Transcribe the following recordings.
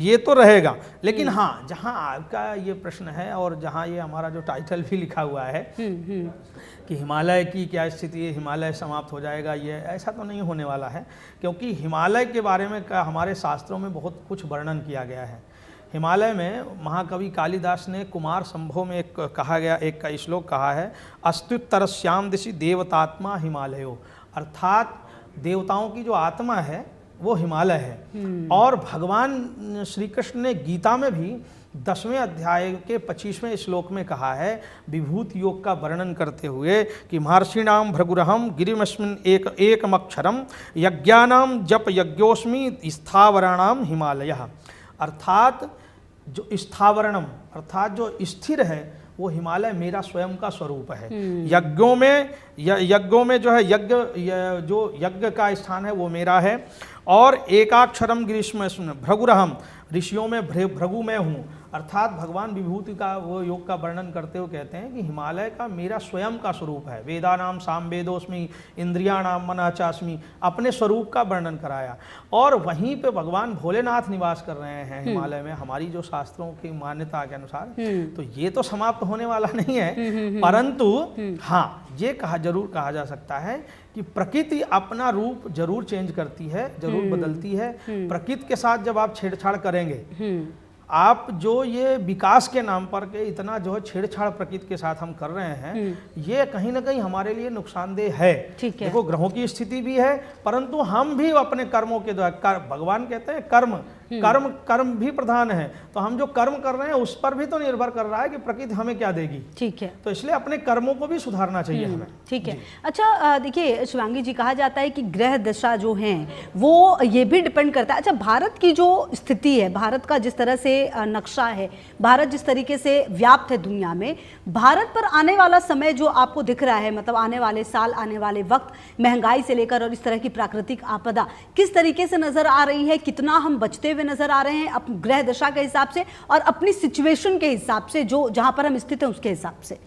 ये तो रहेगा, लेकिन हाँ, जहाँ आपका ये प्रश्न है और जहाँ ये हमारा जो टाइटल भी लिखा हुआ है कि हिमालय की क्या स्थिति है, हिमालय समाप्त हो जाएगा, ये ऐसा तो नहीं होने वाला है, क्योंकि हिमालय के बारे में हमारे शास्त्रों में बहुत कुछ वर्णन किया गया है। हिमालय में महाकवि कालिदास ने कुमार संभव में एक कहा गया, एक का श्लोक कहा है, अस्तुत्तरस्याम दिशि देवतात्मा हिमालयो, अर्थात देवताओं की जो आत्मा है वो हिमालय है। और भगवान श्री कृष्ण ने गीता में भी 10वें अध्याय के 25वें श्लोक में कहा है, विभूति योग का वर्णन करते हुए कि महर्षिणाम भृगुरहम गिरिमस्मिन् एकमक्षरम यज्ञानाम जप यज्ञोस्मि स्थावराणाम हिमालयः, अर्थात जो स्थावरणम अर्थात जो स्थिर है वो हिमालय मेरा स्वयं का स्वरूप है। यज्ञों में जो है जो यज्ञ का स्थान है वो मेरा है। और एकाक्षरम ग्रीष्म भृगुरहम, ऋषियों में भृगु में हूँ, अर्थात भगवान विभूति का वो योग का वर्णन करते हुए कहते हैं कि हिमालय का मेरा स्वयं का स्वरूप है। वेदानाम साम वेदोस्मि इंद्रियाणाम मनः चास्मि, अपने स्वरूप का वर्णन कराया। और वहीं पे भगवान भोलेनाथ निवास कर रहे हैं हिमालय में, हमारी जो शास्त्रों की मान्यता के अनुसार। तो ये तो समाप्त होने वाला नहीं है, परंतु हाँ, ये जरूर कहा जा सकता है कि प्रकृति अपना रूप जरूर चेंज करती है, जरूर बदलती है। प्रकृति के साथ जब आप छेड़छाड़ करेंगे, आप जो ये विकास के नाम पर के इतना जो है छेड़छाड़ प्रकृति के साथ हम कर रहे हैं, ये कहीं ना कहीं हमारे लिए नुकसानदेह है। देखो, ग्रहों की स्थिति भी है, परंतु हम भी अपने कर्मों के द्वारा, भगवान कहते हैं कर्म भी प्रधान है, तो हम जो कर्म कर रहे हैं उस पर भी तो निर्भर कर रहा है कि प्रकृति हमें क्या देगी। ठीक है, तो इसलिए अपने कर्मों को भी सुधारना चाहिए हमें। ठीक है। अच्छा, देखिए शिवांगी जी, कहा जाता है कि ग्रह दशा जो हैं वो ये भी डिपेंड करता है। अच्छा, भारत की जो स्थिति है, भारत का जिस तरह से नक्शा है, भारत जिस तरीके से व्याप्त है दुनिया में, भारत पर आने वाला समय जो आपको दिख रहा है, मतलब आने वाले साल, आने वाले वक्त, महंगाई से लेकर और इस तरह की प्राकृतिक आपदा किस तरीके से नजर आ रही है, कितना हम बचते हुए नजर आ रहे हैं अपनी ग्रह दशा के हिसाब से और अपनी सिचुएशन के हिसाब से, जो जहां पर हम स्थित हैं उसके हिसाब से।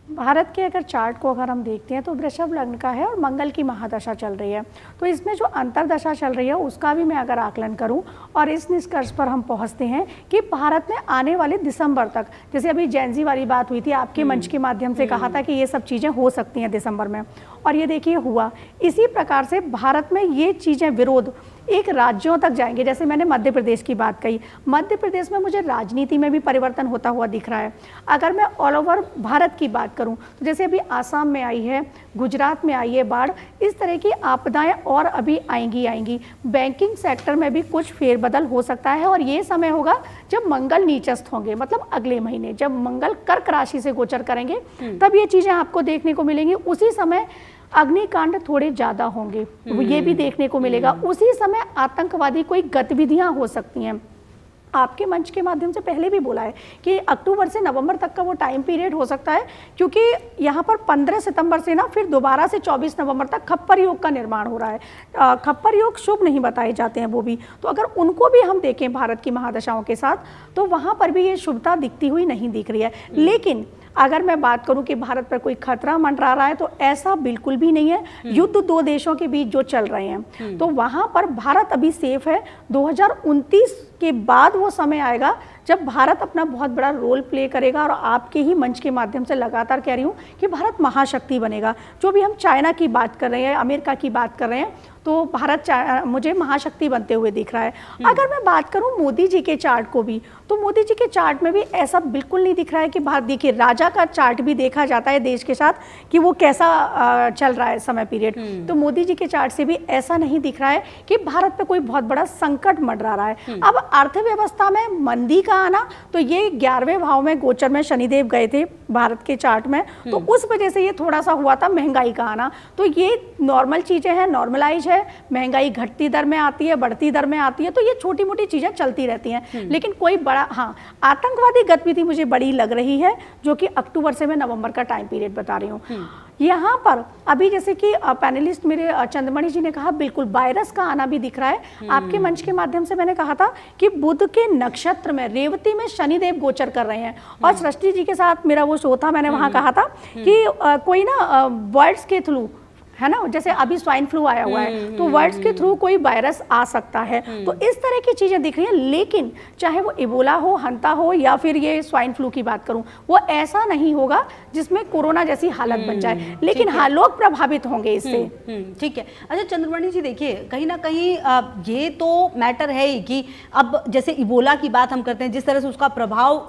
भारत के अगर चार्ट को अगर हम देखते हैं तो वृषभ लग्न का है और मंगल की महादशा चल रही है। तो इसमें जो अंतरदशा चल रही है उसका भी मैं अगर आकलन करूं और इस निष्कर्ष पर हम पहुंचते हैं कि भारत में आने वाले दिसंबर तक, जैसे अभी जैनजी वाली बात हुई थी, आपके मंच के माध्यम से कहा था कि ये सब चीज़ें हो सकती हैं दिसंबर में, और ये देखिए हुआ। इसी प्रकार से भारत में ये चीज़ें विरोध एक राज्यों तक जाएंगे। जैसे मैंने मध्य प्रदेश की बात कही, मध्य प्रदेश में मुझे राजनीति में भी परिवर्तन होता हुआ दिख रहा है। अगर मैं ऑल ओवर भारत की बात करूं तो जैसे अभी आसाम में आई है, गुजरात में आई है बाढ़, इस तरह की आपदाएं और अभी आएंगी। बैंकिंग सेक्टर में भी कुछ फेरबदल हो सकता है और ये समय होगा जब मंगल नीचस्थ होंगे, मतलब अगले महीने जब मंगल कर्क राशि से गोचर करेंगे तब ये चीज़ें आपको देखने को मिलेंगी। उसी समय अग्निकांड थोड़े ज़्यादा होंगे, ये भी देखने को मिलेगा। उसी समय आतंकवादी कोई गतिविधियां हो सकती हैं। आपके मंच के माध्यम से पहले भी बोला है कि अक्टूबर से नवंबर तक का वो टाइम पीरियड हो सकता है, क्योंकि यहाँ पर 15 सितंबर से ना फिर दोबारा से 24 नवंबर तक खप्पर योग का निर्माण हो रहा है। खप्पर योग शुभ नहीं बताए जाते हैं वो भी, तो अगर उनको भी हम देखें भारत की महादशाओं के साथ, तो वहाँ पर भी ये शुभता दिखती हुई नहीं दिख रही है। लेकिन अगर मैं बात करूं कि भारत पर कोई खतरा मंडरा रहा है तो ऐसा बिल्कुल भी नहीं है। युद्ध दो देशों के बीच जो चल रहे हैं तो वहां पर भारत अभी सेफ है। 2029 के बाद वो समय आएगा जब भारत अपना बहुत बड़ा रोल प्ले करेगा, और आपके ही मंच के माध्यम से लगातार कह रही हूँ कि भारत महाशक्ति बनेगा। जो भी हम चाइना की बात कर रहे हैं, अमेरिका की बात कर रहे हैं, तो भारत मुझे महाशक्ति बनते हुए दिख रहा है। अगर मैं बात करूं मोदी जी के चार्ट को भी, तो मोदी जी के चार्ट में भी ऐसा बिल्कुल नहीं दिख रहा है कि भारत, देखिए राजा का चार्ट भी देखा जाता है देश के साथ कि वो कैसा चल रहा है समय पीरियड, तो मोदी जी के चार्ट से भी ऐसा नहीं दिख रहा है कि भारत पे कोई बहुत बड़ा संकट मंडरा रहा है। अब अर्थव्यवस्था में मंदी का आना, तो ये 11वें भाव में गोचर में शनिदेव गए थे भारत के चार्ट में, तो उस वजह से ये थोड़ा सा हुआ था। महंगाई का आना, तो ये नॉर्मल चीजें हैं, नॉर्मलाइज है। महंगाई घटती दर में आती है, बढ़ती दर में आती है, तो ये छोटी मोटी चीजें चलती रहती हैं। लेकिन कोई बड़ा, हाँ, आतंकवादी गतिविधि मुझे बड़ी लग रही है, जो कि अक्टूबर से मैं नवंबर का टाइम पीरियड बता रही हूँ। यहाँ पर अभी जैसे कि पैनलिस्ट मेरे चंद्रमणि जी ने कहा, बिल्कुल वायरस का आना भी दिख रहा है। आपके मंच के माध्यम से मैंने कहा था कि बुध के नक्षत्र में रेवती में शनिदेव गोचर कर रहे हैं, और सृष्टि जी के साथ मेरा वो शो था, मैंने वहाँ कहा था कि कोई ना वर्ड्स के थ्रू है ना, जैसे अभी स्वाइन फ्लू आया हुआ है, तो वर्ड्स के थ्रू कोई वायरस आ सकता है। तो इस तरह की चीजें दिख रही हैं, लेकिन चाहे वो इबोला हो, हंता हो, या फिर ये स्वाइन फ्लू की बात करूं, वो ऐसा नहीं होगा जिसमें कोरोना जैसी हालत बन जाए, लेकिन हाँ, लोग प्रभावित होंगे इससे। ठीक है। अच्छा चंद्रमणि जी, देखिए कहीं ना कहीं ये तो मैटर है ही कि अब जैसे इबोला की बात हम करते हैं, जिस तरह से उसका प्रभाव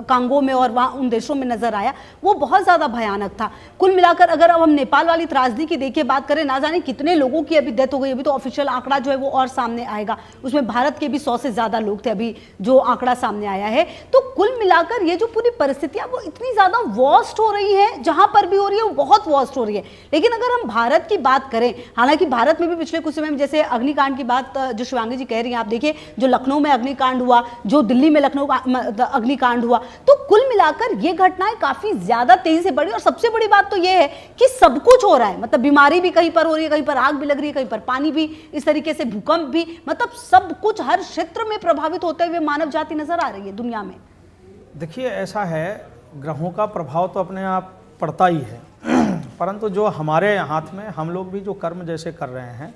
कांगो में और वहाँ उन देशों में नजर आया, वो बहुत ज्यादा भयानक था। कुल मिलाकर अगर अब हम नेपाल वाली त्रासदी की देखिए बात करें, ना जाने कितने लोगों की अभी डेथ हो गई। अभी तो ऑफिशियल आंकड़ा जो है वो और सामने आएगा, उसमें भारत के भी 100 से ज्यादा लोग थे अभी जो आंकड़ा सामने आया है। तो कुल मिलाकर ये जो पूरी परिस्थितियां वो इतनी ज्यादा वर्स्ट हो रही है, जहां पर भी हो रही है वो बहुत वर्स्ट हो रही है। लेकिन अगर हम भारत की बात करें, हालांकि भारत में भी पिछले कुछ समय में जैसे अग्निकांड की बात जो शिवांगी जी कह रही हैं, आप देखिए जो लखनऊ में अग्निकांड हुआ, जो दिल्ली में लखनऊ अग्निकांड हुआ, तो कुल मिलाकर ये घटनाएं काफी ज्यादा तेजी से बढ़ी। और सबसे बड़ी बात तो ये है कि सब कुछ हो रहा है, मतलब बीमारी भी कहीं पर हो रही है, कहीं पर आग भी लग रही है, कहीं पर पानी भी इस तरीके से, भूकंप भी, मतलब सब कुछ हर क्षेत्र में प्रभावित होते हुए मानव जाति नजर आ रही है दुनिया में। देखिए ऐसा है, ग्रहों का प्रभाव तो अपने आप पड़ता ही है, परंतु जो हमारे हाथ में हम लोग भी जो कर्म जैसे कर रहे हैं,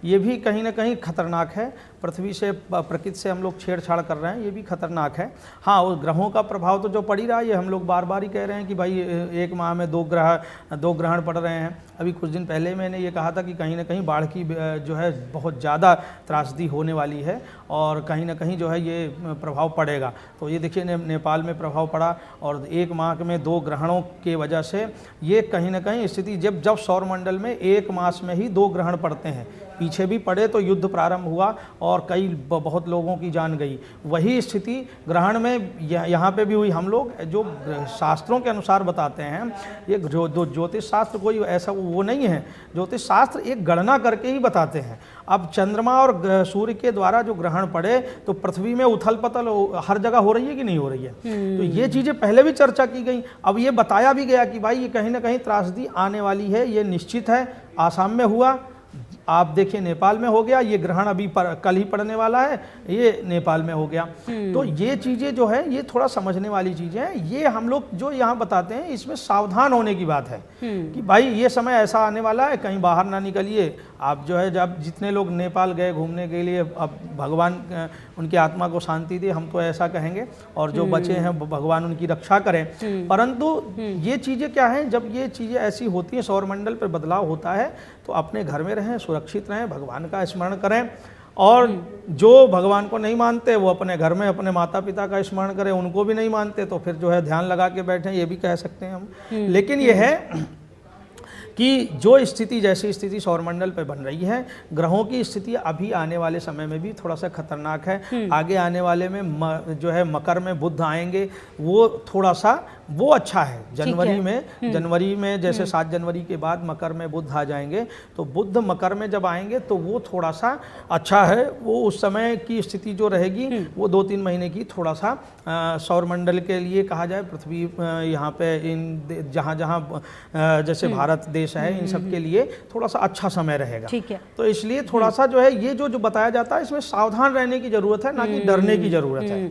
ये भी कहीं ना कहीं खतरनाक है। पृथ्वी से, प्रकृति से हम लोग छेड़छाड़ कर रहे हैं, ये भी खतरनाक है। हाँ, उस ग्रहों का प्रभाव तो जो पड़ ही रहा है, ये हम लोग बार बार ही कह रहे हैं कि भाई एक माह में दो ग्रहण पड़ रहे हैं। अभी कुछ दिन पहले मैंने ये कहा था कि कहीं ना कहीं बाढ़ की जो है बहुत ज़्यादा त्रासदी होने वाली है और कहीं ना कहीं जो है ये प्रभाव पड़ेगा। तो ये देखिए नेपाल में प्रभाव पड़ा और एक माह में 2 ग्रहणों के वजह से ये कहीं ना कहीं स्थिति, जब सौरमंडल में एक मास में ही 2 ग्रहण पड़ते हैं, पीछे भी पड़े तो युद्ध प्रारंभ हुआ और कई बहुत लोगों की जान गई। वही स्थिति ग्रहण में यहाँ पे भी हुई। हम लोग जो शास्त्रों के अनुसार बताते हैं, ये ज्योतिष शास्त्र कोई ऐसा वो नहीं है, ज्योतिष शास्त्र एक गणना करके ही बताते हैं। अब चंद्रमा और सूर्य के द्वारा जो ग्रहण पड़े तो पृथ्वी में उथल पथल हर जगह हो रही है कि नहीं हो रही है। तो ये चीज़ें पहले भी चर्चा की गई। अब ये बताया भी गया कि भाई ये कहीं ना कहीं त्रासदी आने वाली है, ये निश्चित है। आसाम में हुआ, आप देखिए नेपाल में हो गया, ये ग्रहण अभी कल ही पड़ने वाला है, ये नेपाल में हो गया। तो ये चीज़ें जो है ये थोड़ा समझने वाली चीज़ें हैं। ये हम लोग जो यहाँ बताते हैं इसमें सावधान होने की बात है कि भाई ये समय ऐसा आने वाला है, कहीं बाहर ना निकलिए। आप जो है जब जितने लोग नेपाल गए घूमने के लिए, अब भगवान उनकी आत्मा को शांति दे, हम तो ऐसा कहेंगे, और जो बचे हैं भगवान उनकी रक्षा करें। परंतु ये चीज़ें क्या हैं, जब ये चीज़ें ऐसी होती हैं, सौरमंडल पर बदलाव होता है, तो अपने घर में रहें, सुरक्षित रहें, भगवान का स्मरण करें। और जो भगवान को नहीं मानते वो अपने घर में अपने माता पिता का स्मरण करें, उनको भी नहीं मानते तो फिर जो है ध्यान लगा के बैठें, ये भी कह सकते हैं हम। लेकिन ये है कि जो स्थिति, जैसी स्थिति सौरमंडल पे बन रही है, ग्रहों की स्थिति अभी आने वाले समय में भी थोड़ा सा खतरनाक है। आगे आने वाले में जो है मकर में बुध आएंगे, वो थोड़ा सा वो अच्छा है। जनवरी में जैसे 7 जनवरी के बाद मकर में बुध आ जाएंगे, तो बुध मकर में जब आएंगे तो वो थोड़ा सा अच्छा है। वो उस समय की स्थिति जो रहेगी वो 2-3 महीने की थोड़ा सा सौरमंडल के लिए कहा जाए, पृथ्वी यहाँ पे इन जहाँ जैसे भारत देश है, इन सब के लिए थोड़ा सा अच्छा समय रहेगा। ठीक है। तो इसलिए थोड़ा सा जो है ये जो बताया जाता है, इसमें सावधान रहने की जरूरत है, ना कि डरने की जरूरत है।